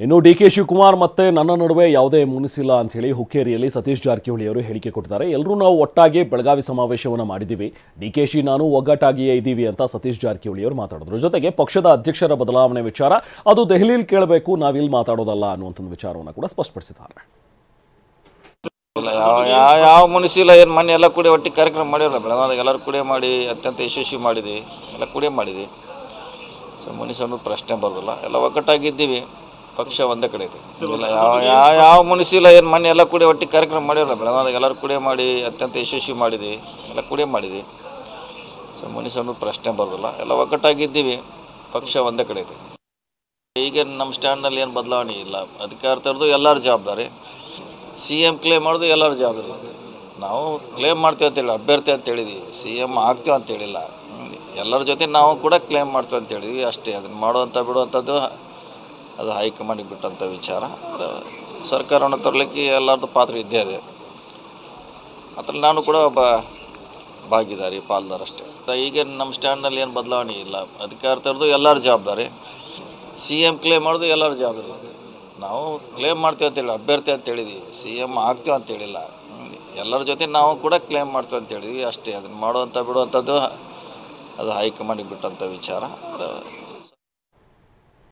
ಇನ್ನು ಡಿ.ಕೆ. ಶಿವಕುಮಾರ್ ಮತ್ತೆ ನನ್ನ ನಡುವೆ ಯಾವುದೇ ಮುನಿಸಿಲ್ಲ ಅಂತ ಹೇಳಿ ಹುಕ್ಕೇರಿಯಲ್ಲಿ ಸತೀಶ್ ಜಾರಕಿಹೊಳಿ ಅವರು ಹೇಳಿಕೆ ಕೊಟ್ಟಿದ್ದಾರೆ. ಎಲ್ಲರೂ ನಾವು ಒಟ್ಟಾಗಿ ಬೆಳಗಾವಿ ಸಮಾವೇಶವನ್ನು ಮಾಡಿದ್ದೀವಿ, ಡಿ.ಕೆ.ಶಿ ನಾನು ಒಗ್ಗಟ್ಟಾಗಿಯೇ ಇದ್ದೀವಿ ಅಂತ ಸತೀಶ್ ಜಾರಕಿಹೊಳಿ ಅವರು ಮಾತಾಡಿದ್ರು. ಜೊತೆಗೆ ಪಕ್ಷದ ಅಧ್ಯಕ್ಷರ ಬದಲಾವಣೆ ವಿಚಾರ ಅದು ದೆಹಲಿಯಲ್ಲಿ ಕೇಳಬೇಕು, ನಾವಿಲ್ಲಿ ಮಾತಾಡೋದಲ್ಲ ಅನ್ನುವಂಥ ವಿಚಾರವನ್ನು ಕೂಡ ಸ್ಪಷ್ಟಪಡಿಸಿದ್ದಾರೆ. ಯಾವ ಮುನಿಸಿಲ್ಲ, ಏನು ಮೊನ್ನೆ ಎಲ್ಲ ಕೂಡಿ ಒಟ್ಟಿಗೆ ಕಾರ್ಯಕ್ರಮ ಮಾಡಿರಲ್ಲ, ಬೆಳಗಾವಿದಾಗ ಎಲ್ಲರೂ ಕೂಡಿ ಮಾಡಿ ಅತ್ಯಂತ ಯಶಸ್ವಿ ಮಾಡಿದ್ವಿ, ಎಲ್ಲ ಕೂಡಿ ಮಾಡಿದ್ವಿ. ಸೊ ಮುನಿಸ್ ಅನ್ನೋದು ಪ್ರಶ್ನೆ ಬರೋದಿಲ್ಲ, ಎಲ್ಲ ಒಗ್ಗಟ್ಟಾಗಿದ್ದೀವಿ, ಪಕ್ಷ ಒಂದೇ ಕಡೆ ಇದೆ. ಇಲ್ಲ ಯಾವ ಮುನಿಸಿಲ್ಲ, ಏನು ಮೊನ್ನೆ ಎಲ್ಲ ಕೂಡಿ ಒಟ್ಟಿಗೆ ಕಾರ್ಯಕ್ರಮ ಮಾಡಿರಲ್ಲ, ಬೆಳಗಾವಿದಾಗ ಎಲ್ಲರೂ ಕೂಡಿ ಮಾಡಿ ಅತ್ಯಂತ ಯಶಸ್ವಿ ಮಾಡಿದ್ವಿ, ಎಲ್ಲ ಕೂಡಿ ಮಾಡಿದ್ವಿ. ಸೊ ಮುನಿಸ್ ಅನ್ನೋದು ಪ್ರಶ್ನೆ ಬರೋದಿಲ್ಲ, ಎಲ್ಲ ಒಗ್ಗಟ್ಟಾಗಿದ್ದೀವಿ, ಪಕ್ಷ ಒಂದೇ ಕಡೆ ಇದೆ. ಈಗ ನಮ್ಮ ಸ್ಟ್ಯಾಂಡ್ನಲ್ಲಿ ಏನು ಬದಲಾವಣೆ ಇಲ್ಲ. ಅಧಿಕಾರ ತರೋದು ಎಲ್ಲರ ಜವಾಬ್ದಾರಿ, CM ಕ್ಲೇಮ್ ಮಾಡೋದು ಎಲ್ಲರ ಜವಾಬ್ದಾರಿ. ನಾವು ಕ್ಲೇಮ್ ಮಾಡ್ತೀವಿ ಅಂತೇಳಿ ಅಭ್ಯರ್ಥಿ ಅಂತ ಹೇಳಿದ್ವಿ, CM ಆಗ್ತೀವಿ ಅಂತೇಳಿಲ್ಲ. ಎಲ್ಲರ ಜೊತೆ ನಾವು ಕೂಡ ಕ್ಲೇಮ್ ಮಾಡ್ತೀವಿ ಅಂತ ಹೇಳಿದ್ವಿ ಅಷ್ಟೇ. ಅದನ್ನು ಮಾಡುವಂಥ ಬಿಡುವಂಥದ್ದು ಅದು ಹೈಕಮಾಂಡಿಗೆ ಬಿಟ್ಟಂಥ ವಿಚಾರ. ಸರ್ಕಾರವನ್ನು ತರಲಿಕ್ಕೆ ಎಲ್ಲರದ್ದು ಪಾತ್ರ ಇದ್ದೇ ಇದೆ, ಅದ್ರಲ್ಲಿ ನಾನು ಕೂಡ ಒಬ್ಬ ಭಾಗಿದಾರಿ, ಪಾಲ್ದಾರ ಅಷ್ಟೇ. ಈಗ ನಮ್ಮ ಸ್ಟ್ಯಾಂಡ್ನಲ್ಲಿ ಏನು ಬದಲಾವಣೆ ಇಲ್ಲ. ಅಧಿಕಾರ ತರೋದು ಎಲ್ಲರ ಜವಾಬ್ದಾರಿ, CM ಕ್ಲೇಮ್ ಮಾಡೋದು ಎಲ್ಲರ ಜವಾಬ್ದಾರಿ. ನಾವು ಕ್ಲೇಮ್ ಮಾಡ್ತೀವಿ ಅಂತೇಳಿ ಅಭ್ಯರ್ಥಿ ಅಂತ ಹೇಳಿದ್ವಿ, CM ಆಗ್ತೀವಿ ಅಂತೇಳಿಲ್ಲ. ಎಲ್ಲರ ಜೊತೆ ನಾವು ಕೂಡ ಕ್ಲೇಮ್ ಮಾಡ್ತೀವಿ ಅಂತ ಹೇಳಿದ್ವಿ ಅಷ್ಟೇ. ಅದನ್ನು ಮಾಡುವಂಥ ಬಿಡುವಂಥದ್ದು ಅದು ಹೈಕಮಾಂಡಿಗೆ ಬಿಟ್ಟಂಥ ವಿಚಾರ.